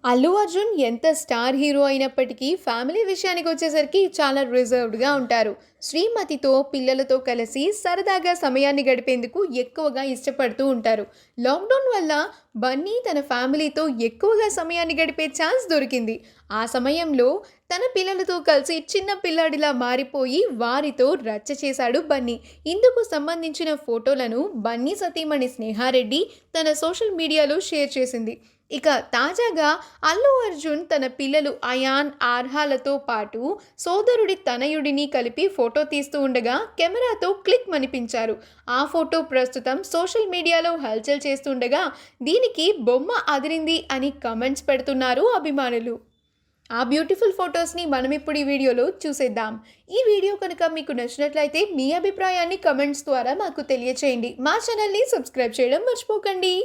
అల్లు అర్జున్ ఎంత star hero అయినప్పటికీ family విషయానికొచ్చేసరికి చాలా రిజర్వ్డ్‌గా ఉంటారు. శ్రీమతితో, పిల్లలతో కలిసి సరదాగా సమయాన్ని గడిపేందుకు ఎక్కువగా ఇష్టపడుతూ ఉంటారు. లాక్‌డౌన్ వల్ల బన్నీ తన ఫ్యామిలీతో ఎక్కువగా సమయాన్ని గడిపే ఛాన్స్ దొరికింది. ఆ సమయంలో తన పిల్లలతో కలిసి చిన్న పిల్లాడిలా మారిపోయి వారితో రచ్చ చేశాడు బన్నీ. ఇందుకు సంబంధించిన ఫోటోలను బన్నీ సతీమణి స్నేహారెడ్డి తన సోషల్ మీడియాలో షేర్ చేసింది. ఇక తాజాగా అల్లు అర్జున్ తన పిల్లలు అయాన్, ఆర్హాలతో పాటు సోదరుడి తనయుడిని కలిపి ఫోటో తీస్తూ ఉండగా కెమెరాతో క్లిక్ మనిపించారు. ఆ ఫోటో ప్రస్తుతం సోషల్ మీడియాలో హల్చల్ చేస్తుండగా దీనికి బొమ్మ అదిరింది అని కమెంట్స్ పెడుతున్నారు అభిమానులు. ఆ బ్యూటిఫుల్ ఫొటోస్ని మనం ఇప్పుడు ఈ వీడియోలో చూసేద్దాం. ఈ వీడియో కనుక మీకు నచ్చినట్లయితే మీ అభిప్రాయాన్ని కమెంట్స్ ద్వారా మాకు తెలియచేయండి. మా ఛానల్ని సబ్స్క్రైబ్ చేయడం మర్చిపోకండి.